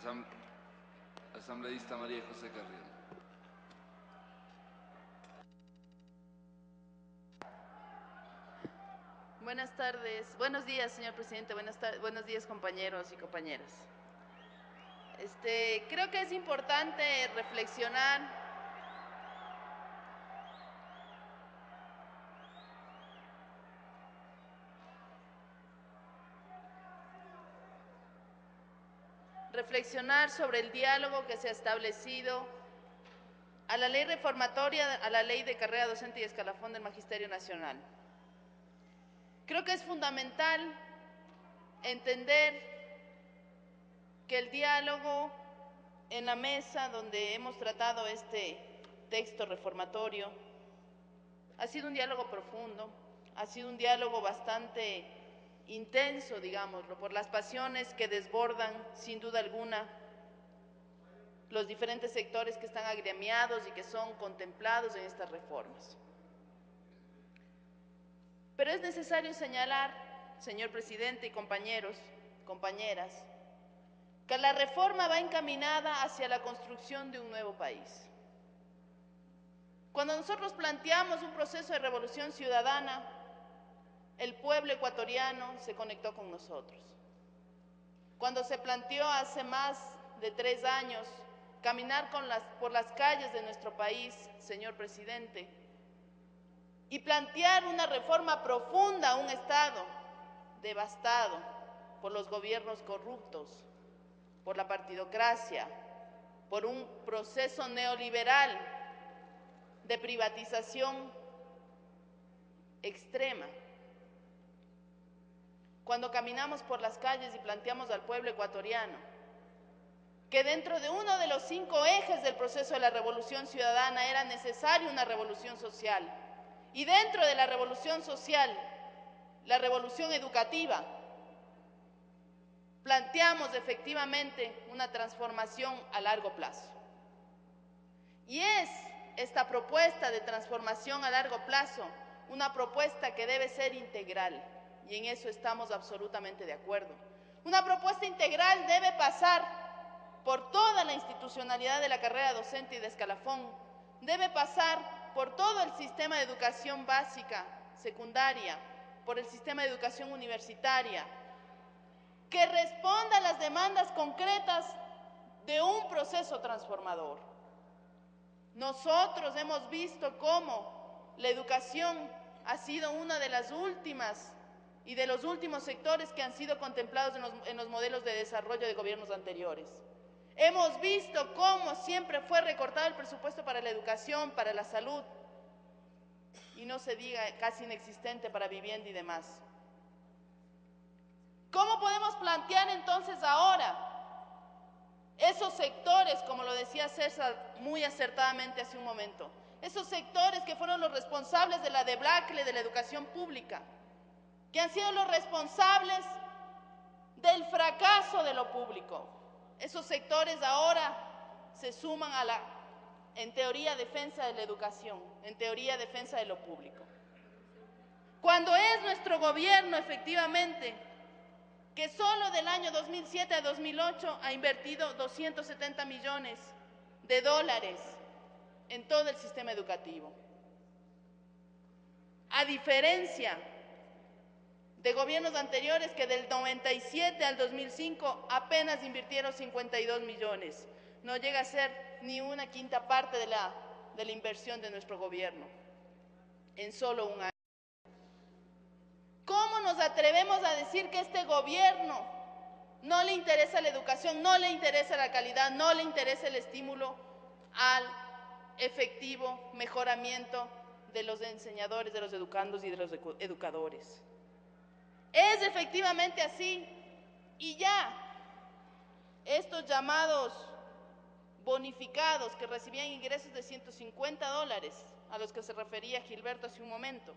Asam- Asambleísta María José Carrión. Buenas tardes, buenos días, señor presidente, buenos días, compañeros y compañeras. Creo que es importante reflexionar sobre el diálogo que se ha establecido a la ley reformatoria, a la ley de carrera docente y escalafón del Magisterio Nacional. Creo que es fundamental entender que el diálogo en la mesa donde hemos tratado este texto reformatorio ha sido un diálogo profundo, ha sido un diálogo bastante intenso, digámoslo, por las pasiones que desbordan, sin duda alguna, los diferentes sectores que están agremiados y que son contemplados en estas reformas. Pero es necesario señalar, señor presidente y compañeros, compañeras, que la reforma va encaminada hacia la construcción de un nuevo país. Cuando nosotros planteamos un proceso de revolución ciudadana, el pueblo ecuatoriano se conectó con nosotros. Cuando se planteó hace más de 3 años caminar por las calles de nuestro país, señor presidente, y plantear una reforma profunda a un Estado devastado por los gobiernos corruptos, por la partidocracia, por un proceso neoliberal de privatización extrema. Cuando caminamos por las calles y planteamos al pueblo ecuatoriano que dentro de uno de los 5 ejes del proceso de la revolución ciudadana era necesaria una revolución social, y dentro de la revolución social, la revolución educativa, planteamos efectivamente una transformación a largo plazo. Y es esta propuesta de transformación a largo plazo una propuesta que debe ser integral, y en eso estamos absolutamente de acuerdo. Una propuesta integral debe pasar por toda la institucionalidad de la carrera docente y de escalafón, debe pasar por todo el sistema de educación básica, secundaria, por el sistema de educación universitaria, que responda a las demandas concretas de un proceso transformador. Nosotros hemos visto cómo la educación ha sido una de las últimas y de los últimos sectores que han sido contemplados en los modelos de desarrollo de gobiernos anteriores. Hemos visto cómo siempre fue recortado el presupuesto para la educación, para la salud, y no se diga casi inexistente para vivienda y demás. ¿Cómo podemos plantear entonces ahora esos sectores, como lo decía César muy acertadamente hace un momento, esos sectores que fueron los responsables de la debacle de la educación pública, que han sido los responsables del fracaso de lo público? Esos sectores ahora se suman a la, en teoría, defensa de la educación, en teoría, defensa de lo público. Cuando es nuestro gobierno, efectivamente, que solo del año 2007 a 2008 ha invertido 270 millones de dólares en todo el sistema educativo. A diferencia de gobiernos anteriores que del 97 al 2005 apenas invirtieron 52 millones. No llega a ser ni una quinta parte de la inversión de nuestro gobierno en solo un año. ¿Cómo nos atrevemos a decir que este gobierno no le interesa la educación, no le interesa la calidad, no le interesa el estímulo al efectivo mejoramiento de los enseñadores, de los educandos y de los educadores? Es efectivamente así, y ya estos llamados bonificados que recibían ingresos de $150, a los que se refería Gilberto hace un momento,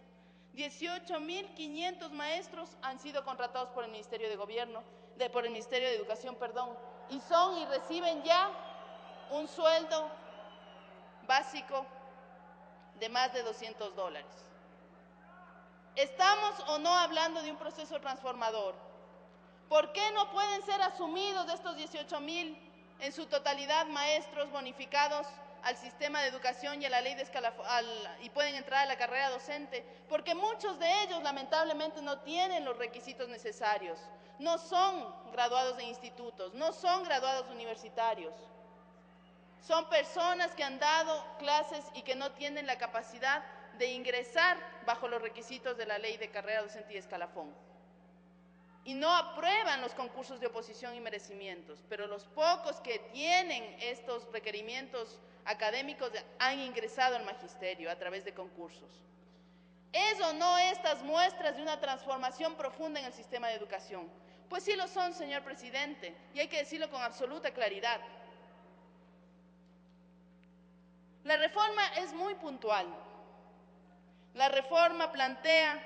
18.500 maestros han sido contratados por el Ministerio de Educación, y son y reciben ya un sueldo básico de más de $200. ¿Estamos o no hablando de un proceso transformador? ¿Por qué no pueden ser asumidos de estos 18.000 en su totalidad maestros bonificados al sistema de educación y a la ley de y pueden entrar a la carrera docente, porque muchos de ellos lamentablemente no tienen los requisitos necesarios, no son graduados de institutos, no son graduados universitarios. Son personas que han dado clases y que no tienen la capacidad de ingresar bajo los requisitos de la ley de carrera docente y escalafón. Y no aprueban los concursos de oposición y merecimientos, pero los pocos que tienen estos requerimientos académicos han ingresado al magisterio a través de concursos. ¿Es o no estas muestras de una transformación profunda en el sistema de educación? Pues sí lo son, señor presidente, y hay que decirlo con absoluta claridad. La reforma es muy puntual. La reforma plantea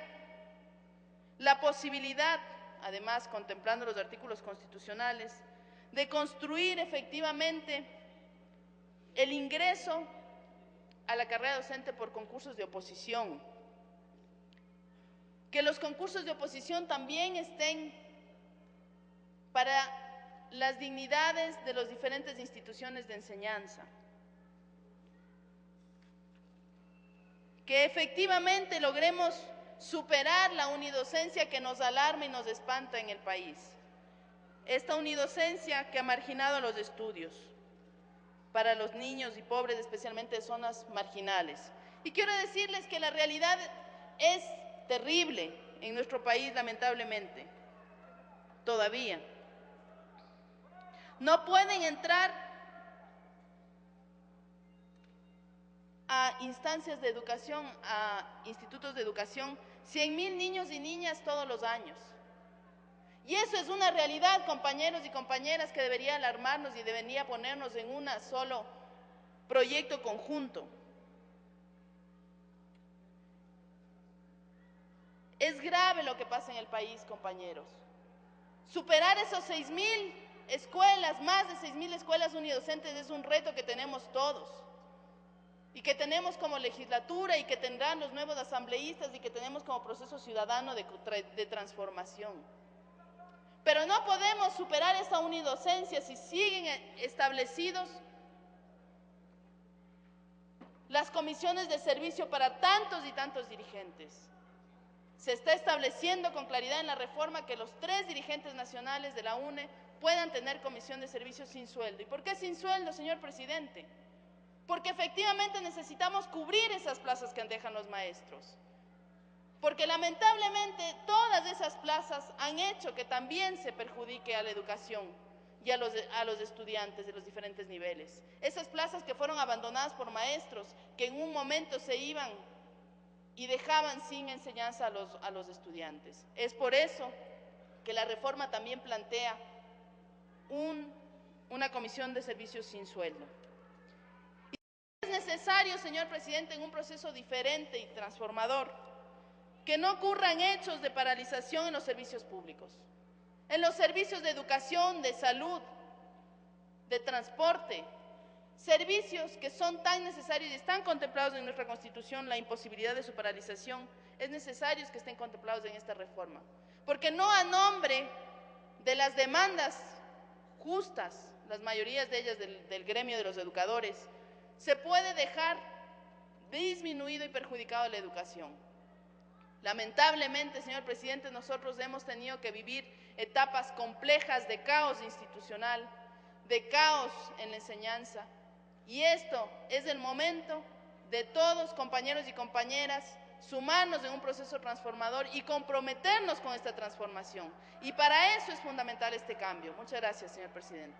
la posibilidad, además contemplando los artículos constitucionales, de construir efectivamente el ingreso a la carrera docente por concursos de oposición. Que los concursos de oposición también estén para las dignidades de las diferentes instituciones de enseñanza. Que efectivamente logremos superar la unidocencia que nos alarma y nos espanta en el país. Esta unidocencia que ha marginado los estudios para los niños y pobres, especialmente de zonas marginales. Y quiero decirles que la realidad es terrible en nuestro país, lamentablemente, todavía. No pueden entrar a instancias de educación, a institutos de educación, 100,000 niños y niñas todos los años. Y eso es una realidad, compañeros y compañeras, que debería alarmarnos y debería ponernos en un solo proyecto conjunto. Es grave lo que pasa en el país, compañeros. Superar esos 6,000 escuelas, más de 6,000 escuelas unidocentes, es un reto que tenemos todos. Y que tenemos como legislatura y que tendrán los nuevos asambleístas y que tenemos como proceso ciudadano de transformación. Pero no podemos superar esa unidocencia si siguen establecidos las comisiones de servicio para tantos y tantos dirigentes. Se está estableciendo con claridad en la reforma que los 3 dirigentes nacionales de la UNE puedan tener comisión de servicio sin sueldo. ¿Y por qué sin sueldo, señor presidente? Porque efectivamente necesitamos cubrir esas plazas que dejan los maestros. Porque lamentablemente todas esas plazas han hecho que también se perjudique a la educación y a los estudiantes de los diferentes niveles. Esas plazas que fueron abandonadas por maestros que en un momento se iban y dejaban sin enseñanza a los estudiantes. Es por eso que la reforma también plantea una comisión de servicios sin sueldo. Es necesario, señor presidente, en un proceso diferente y transformador, que no ocurran hechos de paralización en los servicios públicos, en los servicios de educación, de salud, de transporte, servicios que son tan necesarios y están contemplados en nuestra Constitución, la imposibilidad de su paralización, es necesario que estén contemplados en esta reforma, porque no a nombre de las demandas justas, las mayorías de ellas del gremio de los educadores, se puede dejar disminuido y perjudicado la educación. Lamentablemente, señor presidente, nosotros hemos tenido que vivir etapas complejas de caos institucional, de caos en la enseñanza, y esto es el momento de todos, compañeros y compañeras, sumarnos en un proceso transformador y comprometernos con esta transformación. Y para eso es fundamental este cambio. Muchas gracias, señor presidente.